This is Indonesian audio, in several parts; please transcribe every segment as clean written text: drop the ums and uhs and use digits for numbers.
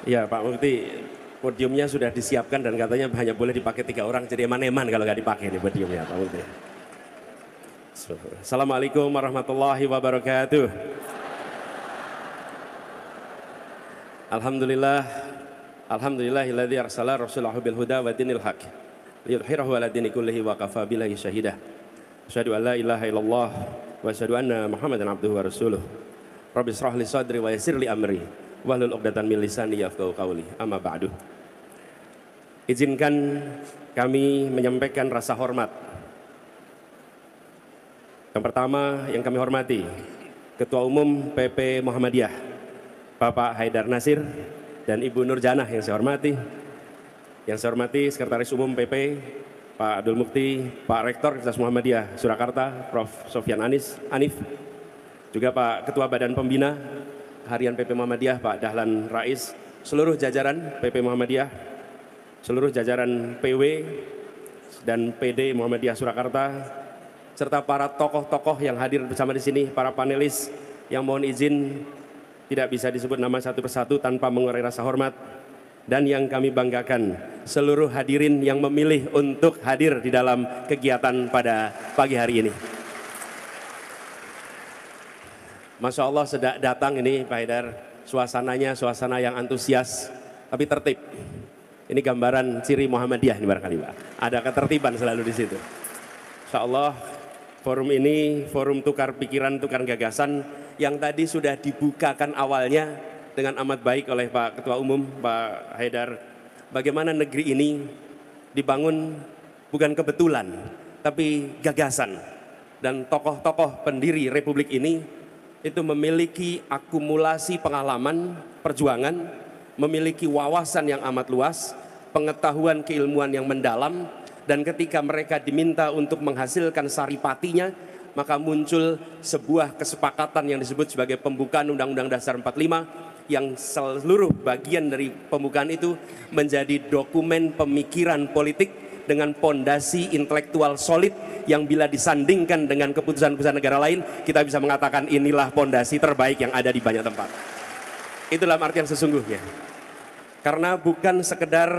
Ya Pak Mufti, podiumnya sudah disiapkan dan katanya hanya boleh dipakai 3 orang, jadi eman-eman kalau nggak dipakai nih podiumnya Pak Mufti. Assalamualaikum warahmatullahi wabarakatuh. Alhamdulillah, alhamdulillahilladzi arsala rasulahu bil huda wa dinil haq liyudhhirahu ala dini kullihi wa kafa billahi syahidah. Asyhadu an la ilaha illallah wa asyhadu anna Muhammadan abduhu wa rasuluh. Rabbi shrah li sadri wa yassir li amri wahlul 'uqdatam min lisani yafqahu qawli. Amma ba'du. Izinkan kami menyampaikan rasa hormat. Yang pertama yang kami hormati Ketua Umum PP Muhammadiyah Bapak Haidar Nasir dan Ibu Nur Janah yang saya hormati. Yang saya hormati Sekretaris Umum PP Pak Abdul Mukti, Pak Rektor Universitas Muhammadiyah Surakarta Prof. Sofyan Anif, juga Pak Ketua Badan Pembina Harian PP Muhammadiyah Pak Dahlan Rais, seluruh jajaran PP Muhammadiyah, seluruh jajaran PW dan PD Muhammadiyah Surakarta, serta para tokoh-tokoh yang hadir bersama di sini, para panelis yang mohon izin tidak bisa disebut nama satu persatu tanpa mengurai rasa hormat, dan yang kami banggakan seluruh hadirin yang memilih untuk hadir di dalam kegiatan pada pagi hari ini. Masya Allah sudah datang ini Pak Haidar, suasananya suasana yang antusias tapi tertib. Ini gambaran ciri Muhammadiyah ini barangkali Pak. Ada ketertiban selalu di situ. Insya Allah forum ini forum tukar pikiran, tukar gagasan yang tadi sudah dibukakan awalnya dengan amat baik oleh Pak Ketua Umum Pak Haidar. Bagaimana negeri ini dibangun bukan kebetulan tapi gagasan, dan tokoh-tokoh pendiri Republik ini itu memiliki akumulasi pengalaman perjuangan, memiliki wawasan yang amat luas, pengetahuan keilmuan yang mendalam, dan ketika mereka diminta untuk menghasilkan saripatinya, maka muncul sebuah kesepakatan yang disebut sebagai pembukaan Undang-Undang Dasar 45, yang seluruh bagian dari pembukaan itu menjadi dokumen pemikiran politik dengan pondasi intelektual solid yang bila disandingkan dengan keputusan-keputusan negara lain, kita bisa mengatakan inilah pondasi terbaik yang ada di banyak tempat. Itu dalam artian sesungguhnya. Karena bukan sekedar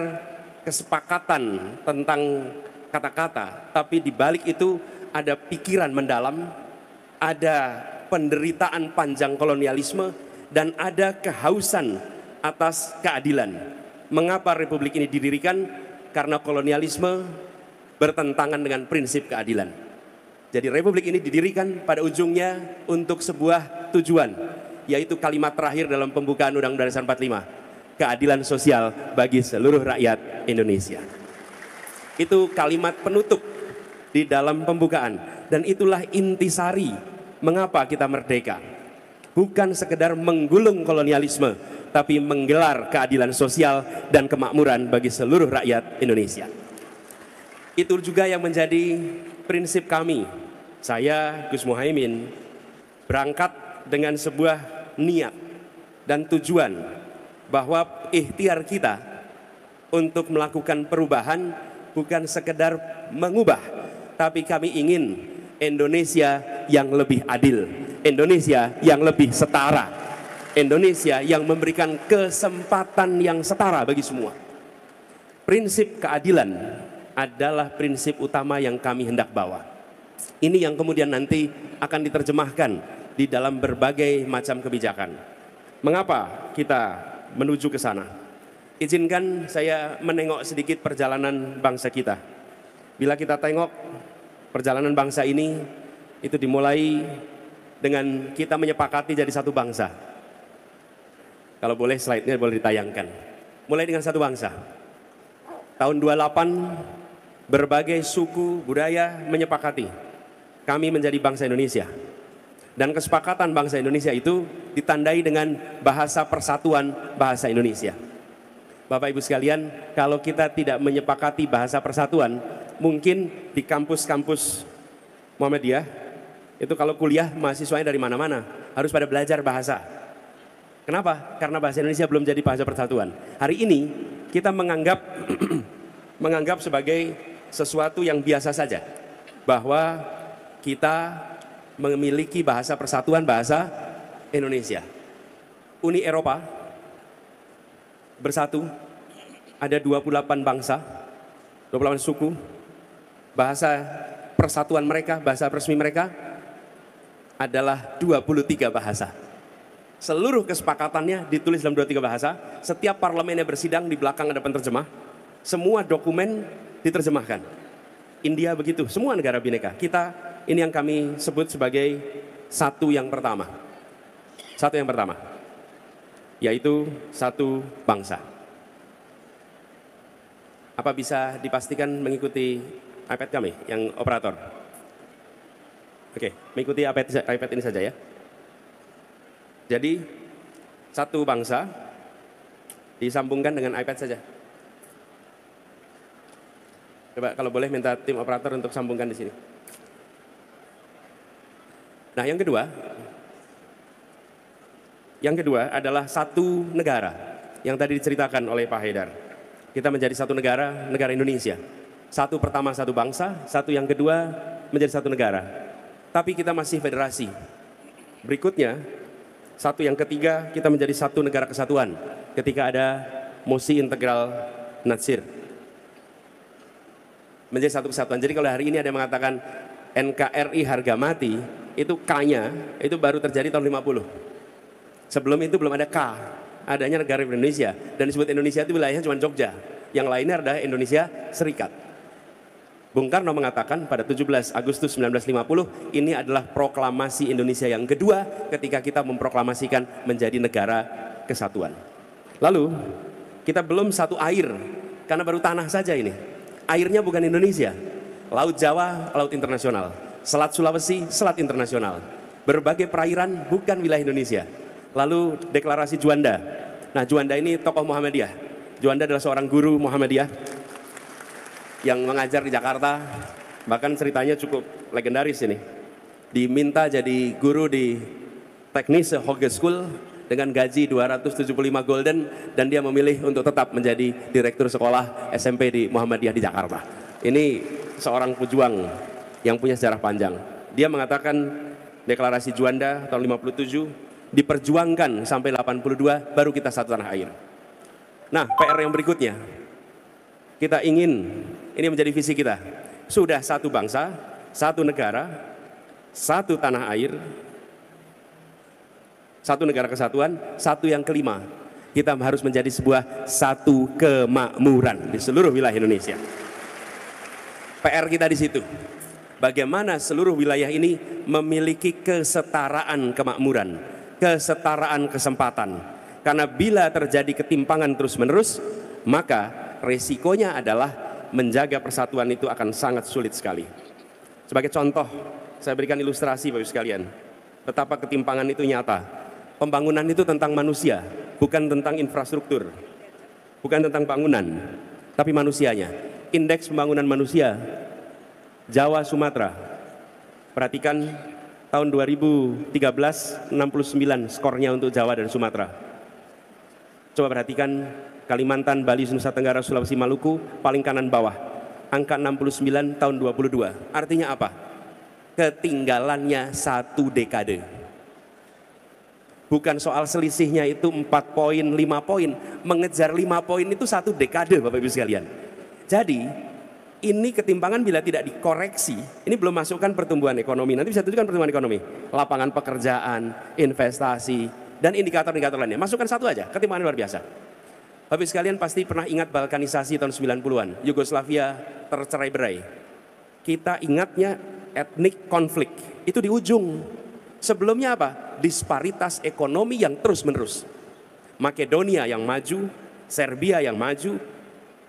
kesepakatan tentang kata-kata, tapi di balik itu ada pikiran mendalam, ada penderitaan panjang kolonialisme, dan ada kehausan atas keadilan. Mengapa Republik ini didirikan? Karena kolonialisme bertentangan dengan prinsip keadilan. Jadi Republik ini didirikan pada ujungnya untuk sebuah tujuan, yaitu kalimat terakhir dalam pembukaan Undang-Undang Dasar 45, keadilan sosial bagi seluruh rakyat Indonesia. Itu kalimat penutup di dalam pembukaan, dan itulah intisari mengapa kita merdeka. Bukan sekedar menggulung kolonialisme, tapi menggelar keadilan sosial dan kemakmuran bagi seluruh rakyat Indonesia. Itu juga yang menjadi prinsip kami. Saya, Gus Muhaimin, berangkat dengan sebuah niat dan tujuan bahwa ikhtiar kita untuk melakukan perubahan bukan sekedar mengubah, tapi kami ingin Indonesia yang lebih adil, Indonesia yang lebih setara, Indonesia yang memberikan kesempatan yang setara bagi semua. Prinsip keadilan adalah prinsip utama yang kami hendak bawa. Ini yang kemudian nanti akan diterjemahkan di dalam berbagai macam kebijakan. Mengapa kita menuju ke sana? Izinkan saya menengok sedikit perjalanan bangsa kita. Bila kita tengok perjalanan bangsa ini, itu dimulai dengan kita menyepakati jadi satu bangsa. Kalau boleh slide-nya boleh ditayangkan. Mulai dengan satu bangsa. Tahun 28 berbagai suku budaya menyepakati kami menjadi bangsa Indonesia. Dan kesepakatan bangsa Indonesia itu ditandai dengan bahasa persatuan bahasa Indonesia. Bapak Ibu sekalian, kalau kita tidak menyepakati bahasa persatuan, mungkin di kampus-kampus Muhammadiyah itu kalau kuliah mahasiswanya dari mana-mana harus pada belajar bahasa. Kenapa? Karena bahasa Indonesia belum jadi bahasa persatuan. Hari ini kita menganggap sebagai sesuatu yang biasa saja, bahwa kita memiliki bahasa persatuan bahasa Indonesia. Uni Eropa bersatu, ada 28 bangsa, 28 suku, bahasa persatuan mereka, bahasa resmi mereka adalah 23 bahasa. Seluruh kesepakatannya ditulis dalam 23 bahasa, setiap parlemennya bersidang, di belakang ada penerjemah, semua dokumen diterjemahkan. India begitu, semua negara bineka. Kita ini yang kami sebut sebagai satu yang pertama. Satu yang pertama, yaitu satu bangsa. Apa bisa dipastikan mengikuti iPad kami yang operator? Oke, mengikuti iPad ini saja ya. Jadi satu bangsa disambungkan dengan iPad saja. Coba kalau boleh minta tim operator untuk sambungkan di sini. Nah, yang kedua adalah satu negara yang tadi diceritakan oleh Pak Haidar. Kita menjadi satu negara, negara Indonesia. Satu pertama satu bangsa, satu yang kedua menjadi satu negara. Tapi kita masih federasi. Berikutnya, satu yang ketiga kita menjadi satu negara kesatuan ketika ada mosi integral Natsir. Menjadi satu kesatuan. Jadi kalau hari ini ada yang mengatakan NKRI harga mati, itu K-nya itu baru terjadi tahun 50. Sebelum itu belum ada K, adanya negara Indonesia. Dan disebut Indonesia itu wilayahnya cuma Jogja. Yang lainnya adalah Indonesia Serikat. Bung Karno mengatakan pada 17 Agustus 1950, ini adalah proklamasi Indonesia yang kedua ketika kita memproklamasikan menjadi negara kesatuan. Lalu, kita belum satu air, karena baru tanah saja ini. Airnya bukan Indonesia. Laut Jawa, laut internasional. Selat Sulawesi, selat internasional. Berbagai perairan bukan wilayah Indonesia. Lalu deklarasi Juanda. Nah, Juanda ini tokoh Muhammadiyah. Juanda adalah seorang guru Muhammadiyah yang mengajar di Jakarta, bahkan ceritanya cukup legendaris ini. Diminta jadi guru di Teknische Hogeschool dengan gaji 275 golden, dan dia memilih untuk tetap menjadi direktur sekolah SMP di Muhammadiyah di Jakarta. Ini seorang pejuang yang punya sejarah panjang. Dia mengatakan deklarasi Juanda tahun 57 diperjuangkan sampai 82 baru kita satu tanah air. Nah, PR yang berikutnya, kita ingin, ini menjadi visi kita, sudah satu bangsa, satu negara, satu tanah air, satu negara kesatuan, satu yang kelima, kita harus menjadi sebuah satu kemakmuran di seluruh wilayah Indonesia. PR kita di situ, bagaimana seluruh wilayah ini memiliki kesetaraan kemakmuran, kesetaraan kesempatan. Karena bila terjadi ketimpangan terus-menerus, maka resikonya adalah menjaga persatuan itu akan sangat sulit sekali. Sebagai contoh, saya berikan ilustrasi Bapak Ibu sekalian, betapa ketimpangan itu nyata. Pembangunan itu tentang manusia, bukan tentang infrastruktur, bukan tentang bangunan, tapi manusianya. Indeks pembangunan manusia Jawa Sumatera, perhatikan tahun 2013 69 skornya untuk Jawa dan Sumatera. Coba perhatikan Kalimantan, Bali, Nusa Tenggara, Sulawesi, Maluku, paling kanan bawah, angka 69 tahun 22. Artinya apa? Ketinggalannya satu dekade. Bukan soal selisihnya itu 4 poin, 5 poin. Mengejar 5 poin itu satu dekade Bapak Ibu sekalian. Jadi ini ketimpangan bila tidak dikoreksi, ini belum masukkan pertumbuhan ekonomi. Nanti bisa tunjukkan pertumbuhan ekonomi, lapangan pekerjaan, investasi, dan indikator-indikator lainnya. Masukkan satu aja, ketimpangan luar biasa. Bapak sekalian pasti pernah ingat balkanisasi tahun 90-an, Yugoslavia tercerai-berai. Kita ingatnya etnik konflik, itu di ujung. Sebelumnya apa? Disparitas ekonomi yang terus-menerus. Makedonia yang maju, Serbia yang maju,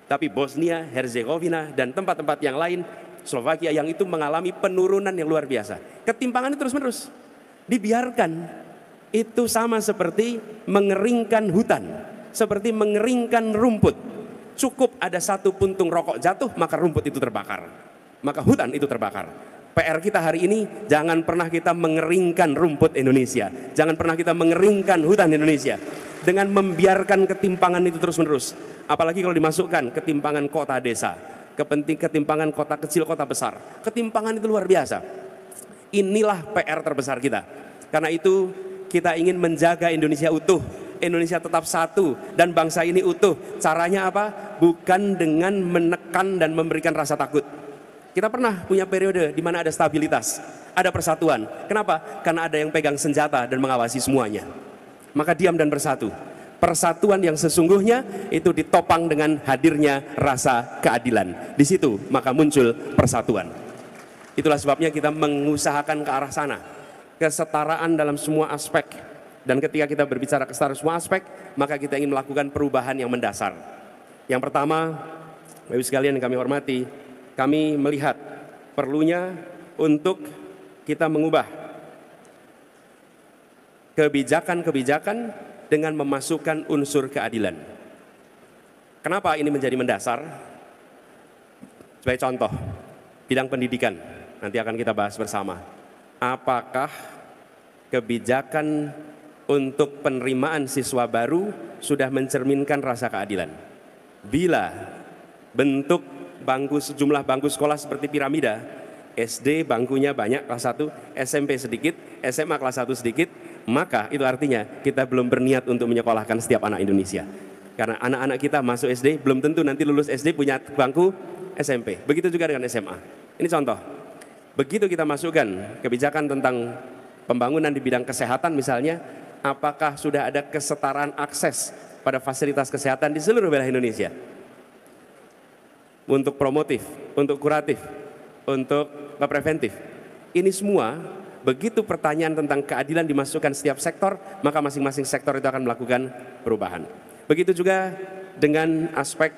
tapi Bosnia, Herzegovina, dan tempat-tempat yang lain, Slovakia yang itu mengalami penurunan yang luar biasa. Ketimpangan itu terus-menerus. Dibiarkan. Itu sama seperti mengeringkan hutan, seperti mengeringkan rumput. Cukup ada satu puntung rokok jatuh, maka rumput itu terbakar, maka hutan itu terbakar. PR kita hari ini, jangan pernah kita mengeringkan rumput Indonesia, jangan pernah kita mengeringkan hutan Indonesia dengan membiarkan ketimpangan itu terus-menerus. Apalagi kalau dimasukkan ketimpangan kota desa, ketimpangan kota kecil, kota besar, ketimpangan itu luar biasa. Inilah PR terbesar kita. Karena itu kita ingin menjaga Indonesia utuh, Indonesia tetap satu dan bangsa ini utuh. Caranya apa? Bukan dengan menekan dan memberikan rasa takut. Kita pernah punya periode di mana ada stabilitas, ada persatuan. Kenapa? Karena ada yang pegang senjata dan mengawasi semuanya. Maka diam dan bersatu. Persatuan yang sesungguhnya itu ditopang dengan hadirnya rasa keadilan. Di situ maka muncul persatuan. Itulah sebabnya kita mengusahakan ke arah sana. Kesetaraan dalam semua aspek. Dan ketika kita berbicara kesetaraan semua aspek, maka kita ingin melakukan perubahan yang mendasar. Yang pertama, Bapak Ibu sekalian yang kami hormati, kami melihat perlunya untuk kita mengubah kebijakan-kebijakan dengan memasukkan unsur keadilan. Kenapa ini menjadi mendasar? Sebagai contoh, bidang pendidikan, nanti akan kita bahas bersama. Apakah kebijakan untuk penerimaan siswa baru sudah mencerminkan rasa keadilan? Bila bentuk sejumlah bangku sekolah seperti piramida, SD bangkunya banyak kelas 1, SMP sedikit, SMA kelas 1 sedikit, maka itu artinya kita belum berniat untuk menyekolahkan setiap anak Indonesia. Karena anak-anak kita masuk SD belum tentu nanti lulus SD punya bangku SMP. Begitu juga dengan SMA. Ini contoh. Begitu kita masukkan kebijakan tentang pembangunan di bidang kesehatan misalnya, apakah sudah ada kesetaraan akses pada fasilitas kesehatan di seluruh wilayah Indonesia? Untuk promotif, untuk kuratif, untuk preventif. Ini semua, begitu pertanyaan tentang keadilan dimasukkan setiap sektor, maka masing-masing sektor itu akan melakukan perubahan. Begitu juga dengan aspek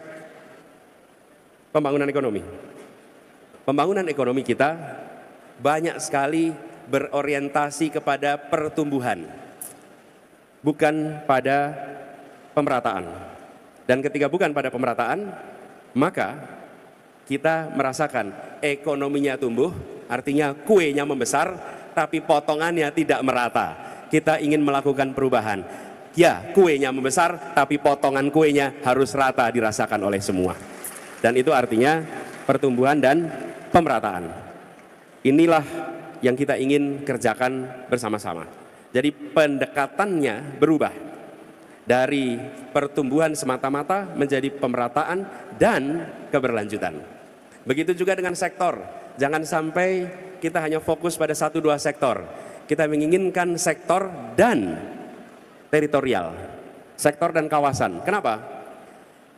pembangunan ekonomi. Pembangunan ekonomi kita banyak sekali berorientasi kepada pertumbuhan, bukan pada pemerataan. Dan ketika bukan pada pemerataan, maka kita merasakan ekonominya tumbuh, artinya kuenya membesar, tapi potongannya tidak merata. Kita ingin melakukan perubahan. Ya, kuenya membesar, tapi potongan kuenya harus rata dirasakan oleh semua. Dan itu artinya pertumbuhan dan pemerataan. Inilah yang kita ingin kerjakan bersama-sama. Jadi pendekatannya berubah. Dari pertumbuhan semata-mata menjadi pemerataan dan keberlanjutan. Begitu juga dengan sektor. Jangan sampai kita hanya fokus pada 1-2 sektor. Kita menginginkan sektor dan teritorial. Sektor dan kawasan. Kenapa?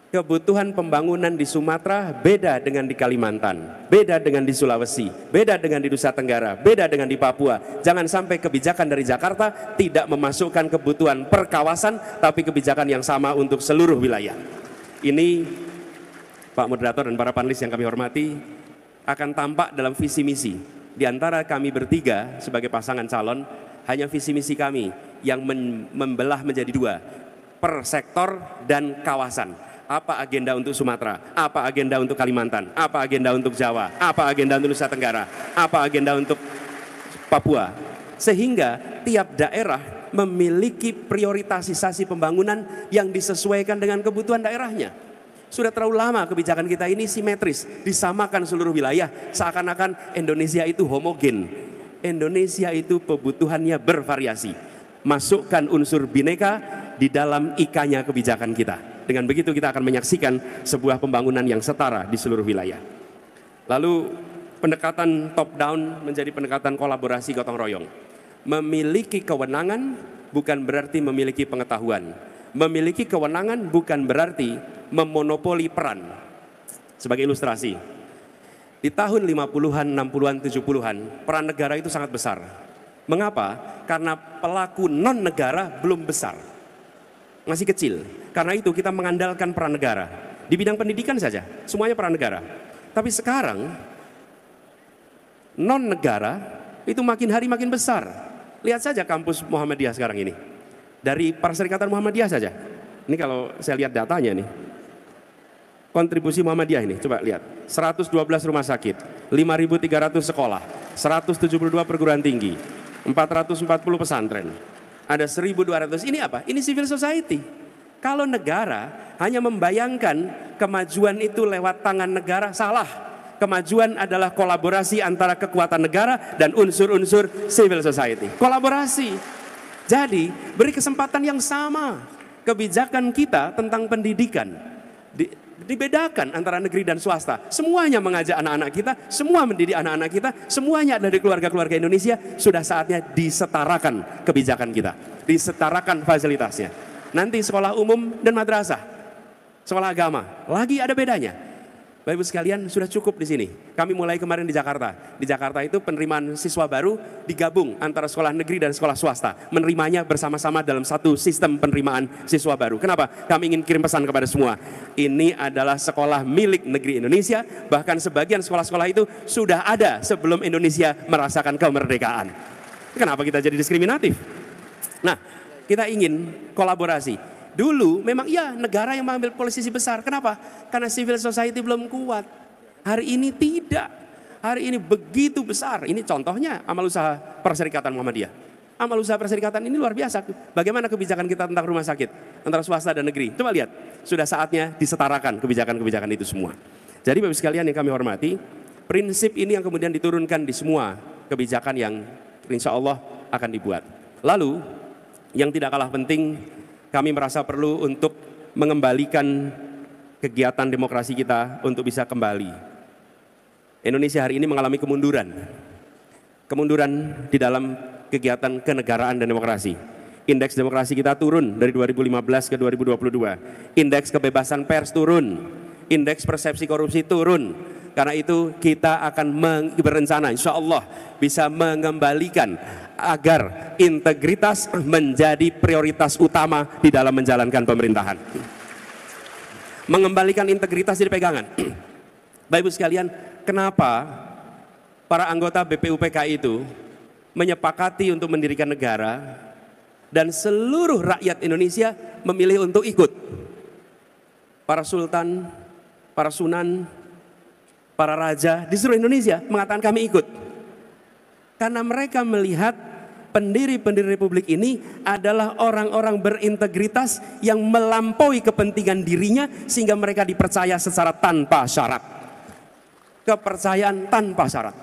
Kebutuhan pembangunan di Sumatera beda dengan di Kalimantan, beda dengan di Sulawesi, beda dengan di Nusa Tenggara, beda dengan di Papua. Jangan sampai kebijakan dari Jakarta tidak memasukkan kebutuhan per kawasan, tapi kebijakan yang sama untuk seluruh wilayah. Ini Pak Moderator dan para panelis yang kami hormati, akan tampak dalam visi misi. Di antara kami bertiga sebagai pasangan calon, hanya visi misi kami yang membelah menjadi 2, per sektor dan kawasan. Apa agenda untuk Sumatera, apa agenda untuk Kalimantan, apa agenda untuk Jawa, apa agenda untuk Nusa Tenggara, apa agenda untuk Papua. Sehingga tiap daerah memiliki prioritasasi pembangunan yang disesuaikan dengan kebutuhan daerahnya. Sudah terlalu lama kebijakan kita ini simetris, disamakan seluruh wilayah, seakan-akan Indonesia itu homogen. Indonesia itu kebutuhannya bervariasi. Masukkan unsur bineka di dalam ikanya kebijakan kita. Dengan begitu kita akan menyaksikan sebuah pembangunan yang setara di seluruh wilayah. Lalu pendekatan top down menjadi pendekatan kolaborasi gotong royong. Memiliki kewenangan bukan berarti memiliki pengetahuan. Memiliki kewenangan bukan berarti memonopoli peran. Sebagai ilustrasi, di tahun 50-an, 60-an, 70-an, peran negara itu sangat besar. Mengapa? Karena pelaku non-negara belum besar. Masih kecil. Karena itu kita mengandalkan peran negara. Di bidang pendidikan saja, semuanya peran negara. Tapi sekarang, non-negara itu makin hari makin besar. Lihat saja kampus Muhammadiyah sekarang ini. Dari Perserikatan Muhammadiyah saja. Ini kalau saya lihat datanya nih. Kontribusi Muhammadiyah ini, coba lihat. 112 rumah sakit, 5.300 sekolah, 172 perguruan tinggi, 440 pesantren. Ada 1.200, ini apa? Ini civil society. Kalau negara hanya membayangkan kemajuan itu lewat tangan negara, salah. Kemajuan adalah kolaborasi antara kekuatan negara dan unsur-unsur civil society. Kolaborasi. Jadi beri kesempatan yang sama. kebijakan kita tentang pendidikan dibedakan antara negeri dan swasta. Semuanya mengajak anak-anak kita, semua mendidik anak-anak kita, semuanya dari keluarga-keluarga Indonesia. Sudah saatnya disetarakan kebijakan kita, disetarakan fasilitasnya. Nanti sekolah umum dan madrasah, sekolah agama, lagi ada bedanya. Bapak Ibu sekalian, sudah cukup di sini. Kami mulai kemarin di Jakarta. Di Jakarta itu penerimaan siswa baru digabung antara sekolah negeri dan sekolah swasta. Menerimanya bersama-sama dalam satu sistem penerimaan siswa baru. Kenapa? Kami ingin kirim pesan kepada semua. Ini adalah sekolah milik negeri Indonesia. Bahkan sebagian sekolah-sekolah itu sudah ada sebelum Indonesia merasakan kemerdekaan. Kenapa kita jadi diskriminatif? Nah, kita ingin kolaborasi. Dulu memang iya negara yang mengambil posisi besar. Kenapa? Karena civil society belum kuat. Hari ini tidak. Hari ini begitu besar. Ini contohnya amal usaha Perserikatan Muhammadiyah. Amal usaha Perserikatan ini luar biasa. Bagaimana kebijakan kita tentang rumah sakit antara swasta dan negeri? Coba lihat. Sudah saatnya disetarakan kebijakan-kebijakan itu semua. Jadi Bapak sekalian yang kami hormati, prinsip ini yang kemudian diturunkan di semua kebijakan yang insya Allah akan dibuat. Lalu yang tidak kalah penting, kami merasa perlu untuk mengembalikan kegiatan demokrasi kita untuk bisa kembali. Indonesia hari ini mengalami kemunduran. Kemunduran di dalam kegiatan kenegaraan dan demokrasi. Indeks demokrasi kita turun dari 2015 ke 2022. Indeks kebebasan pers turun. Indeks persepsi korupsi turun. Karena itu kita akan berencana insya Allah bisa mengembalikan agar integritas menjadi prioritas utama di dalam menjalankan pemerintahan. Mengembalikan integritas jadi pegangan. Bapak Ibu sekalian, kenapa para anggota BPUPKI itu menyepakati untuk mendirikan negara dan seluruh rakyat Indonesia memilih untuk ikut? Para sultan, para sunan, para raja di seluruh Indonesia mengatakan kami ikut. Karena mereka melihat pendiri-pendiri republik ini adalah orang-orang berintegritas yang melampaui kepentingan dirinya sehingga mereka dipercaya secara tanpa syarat. Kepercayaan tanpa syarat.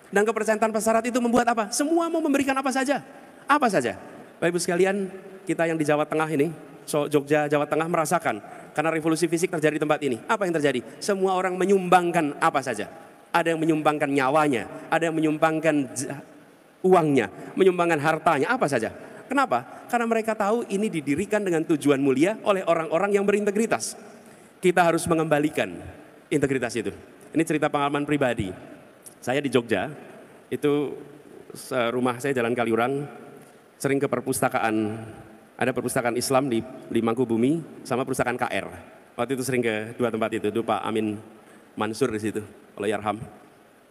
Dan kepercayaan tanpa syarat itu membuat apa? Semua mau memberikan apa saja. Apa saja. Bapak Ibu sekalian, kita yang di Jawa Tengah ini, Jogja, Jawa Tengah merasakan karena revolusi fisik terjadi di tempat ini. Apa yang terjadi? Semua orang menyumbangkan apa saja. Ada yang menyumbangkan nyawanya, ada yang menyumbangkan uangnya, menyumbangkan hartanya, apa saja. Kenapa? Karena mereka tahu ini didirikan dengan tujuan mulia oleh orang-orang yang berintegritas. Kita harus mengembalikan integritas itu. Ini cerita pengalaman pribadi. Saya di Jogja, itu rumah saya Jalan Kaliurang, sering ke perpustakaan. Ada perpustakaan Islam di Mangkubumi sama perpustakaan KR. Waktu itu sering ke dua tempat itu. Dulu Pak Amin Mansur di situ, Allah yarham.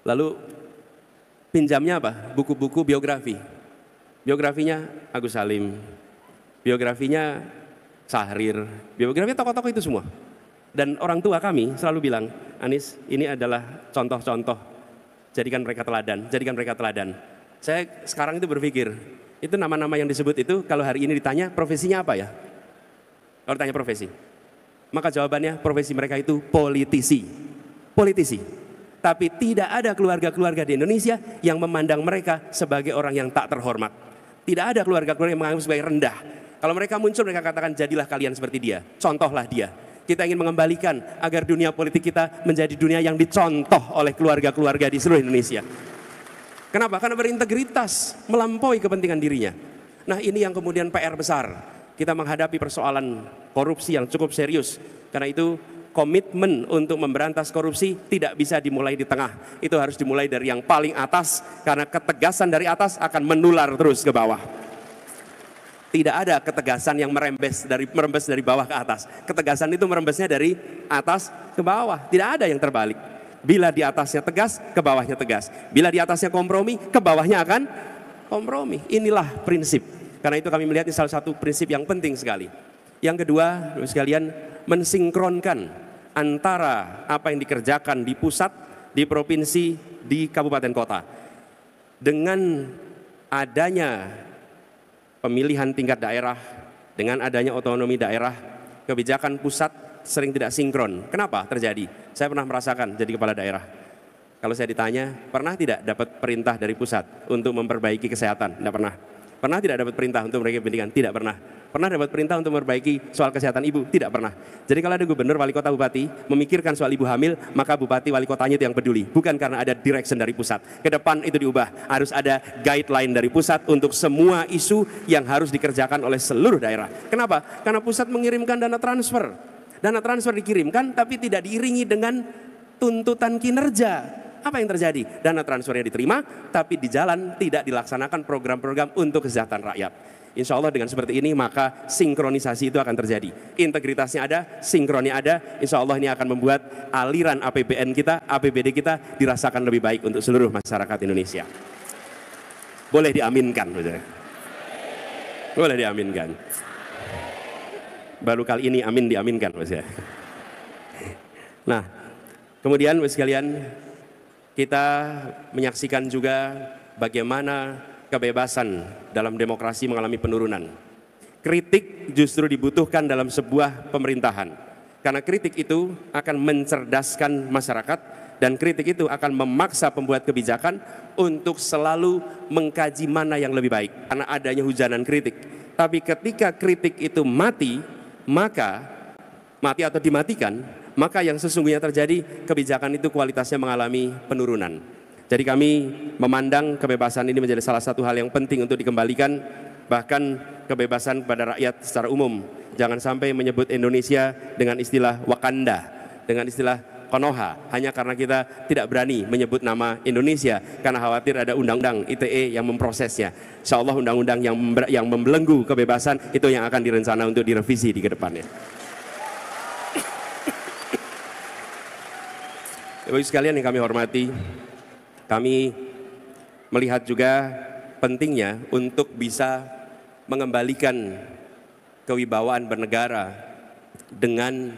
Lalu pinjamnya apa? Buku-buku biografi. Biografinya Agus Salim, biografinya Sahrir, biografinya tokoh-tokoh itu semua. Dan orang tua kami selalu bilang, Anis, ini adalah contoh-contoh. Jadikan mereka teladan, jadikan mereka teladan. Saya sekarang itu berpikir, itu nama-nama yang disebut itu kalau hari ini ditanya profesinya apa ya? Kalau ditanya profesi, maka jawabannya profesi mereka itu politisi. Politisi. Tapi tidak ada keluarga-keluarga di Indonesia yang memandang mereka sebagai orang yang tak terhormat. Tidak ada keluarga-keluarga yang menganggap sebagai rendah. Kalau mereka muncul, mereka katakan jadilah kalian seperti dia. Contohlah dia. Kita ingin mengembalikan agar dunia politik kita menjadi dunia yang dicontoh oleh keluarga-keluarga di seluruh Indonesia. Kenapa? Karena berintegritas, melampaui kepentingan dirinya. Nah ini yang kemudian PR besar. Kita menghadapi persoalan korupsi yang cukup serius. Karena itu komitmen untuk memberantas korupsi tidak bisa dimulai di tengah. Itu harus dimulai dari yang paling atas. Karena ketegasan dari atas akan menular terus ke bawah. Tidak ada ketegasan yang merembes dari bawah ke atas. Ketegasan itu merembesnya dari atas ke bawah. Tidak ada yang terbalik. Bila di atasnya tegas, ke bawahnya tegas. Bila di atasnya kompromi, ke bawahnya akan kompromi. Inilah prinsip. Karena itu kami melihat ini salah satu prinsip yang penting sekali. Yang kedua, sekalian, mensinkronkan antara apa yang dikerjakan di pusat, di provinsi, di kabupaten kota. Dengan adanya pemilihan tingkat daerah, dengan adanya otonomi daerah, kebijakan pusat sering tidak sinkron. Kenapa terjadi? Saya pernah merasakan jadi kepala daerah. Kalau saya ditanya, pernah tidak dapat perintah dari pusat untuk memperbaiki kesehatan? Tidak pernah. Pernah tidak dapat perintah untuk memperbaiki pendidikan? Tidak pernah. Pernah dapat perintah untuk memperbaiki soal kesehatan ibu? Tidak pernah. Jadi kalau ada gubernur, wali kota, bupati memikirkan soal ibu hamil, maka bupati, wali kotanya itu yang peduli. Bukan karena ada direction dari pusat. Ke depan itu diubah. Harus ada guideline dari pusat untuk semua isu yang harus dikerjakan oleh seluruh daerah. Kenapa? Karena pusat mengirimkan dana transfer. Dana transfer dikirimkan tapi tidak diiringi dengan tuntutan kinerja. Apa yang terjadi? Dana transfernya diterima, tapi di jalan tidak dilaksanakan program-program untuk kesejahteraan rakyat. Insya Allah dengan seperti ini maka sinkronisasi itu akan terjadi. Integritasnya ada, sinkronnya ada. Insya Allah ini akan membuat aliran APBN kita, APBD kita dirasakan lebih baik untuk seluruh masyarakat Indonesia. Boleh diaminkan. Boleh diaminkan. Baru kali ini amin diaminkan. Nah, kemudian sekalian, kita menyaksikan juga bagaimana kebebasan dalam demokrasi mengalami penurunan. Kritik justru dibutuhkan dalam sebuah pemerintahan. Karena kritik itu akan mencerdaskan masyarakat dan kritik itu akan memaksa pembuat kebijakan untuk selalu mengkaji mana yang lebih baik. Karena adanya hujanan kritik. Tapi ketika kritik itu mati atau dimatikan, maka yang sesungguhnya terjadi, kebijakan itu kualitasnya mengalami penurunan. Jadi kami memandang kebebasan ini menjadi salah satu hal yang penting untuk dikembalikan, bahkan kebebasan pada rakyat secara umum. Jangan sampai menyebut Indonesia dengan istilah Wakanda, dengan istilah Konoha, hanya karena kita tidak berani menyebut nama Indonesia, karena khawatir ada undang-undang ITE yang memprosesnya. Insya Allah undang-undang yang membelenggu kebebasan itu yang akan direncana untuk direvisi di kedepannya. Bapak Ibu sekalian yang kami hormati, kami melihat juga pentingnya untuk bisa mengembalikan kewibawaan bernegara dengan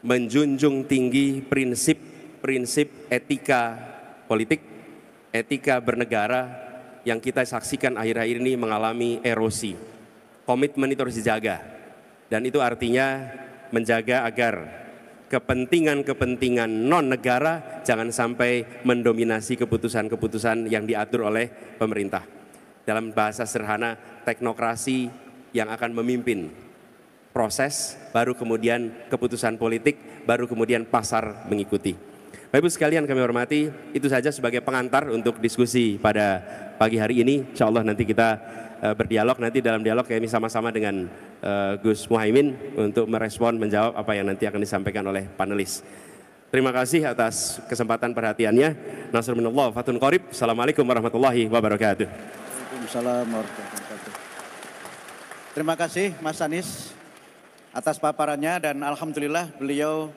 menjunjung tinggi prinsip-prinsip etika politik, etika bernegara yang kita saksikan akhir-akhir ini mengalami erosi. Komitmen itu harus dijaga, dan itu artinya menjaga agar kepentingan-kepentingan non-negara jangan sampai mendominasi keputusan-keputusan yang diatur oleh pemerintah. Dalam bahasa sederhana, teknokrasi yang akan memimpin proses, baru kemudian keputusan politik, baru kemudian pasar mengikuti. Bapak Ibu sekalian kami hormati, itu saja sebagai pengantar untuk diskusi pada pagi hari ini. Insya Allah nanti kita berdialog, nanti dalam dialog kami sama-sama dengan Gus Muhaimin untuk merespon, menjawab apa yang nanti akan disampaikan oleh panelis. Terima kasih atas kesempatan perhatiannya. Nasrul minallah, fatun qorib. Assalamualaikum warahmatullahi wabarakatuh. Waalaikumsalam warahmatullahi wabarakatuh. Terima kasih Mas Anies atas paparannya, dan alhamdulillah beliau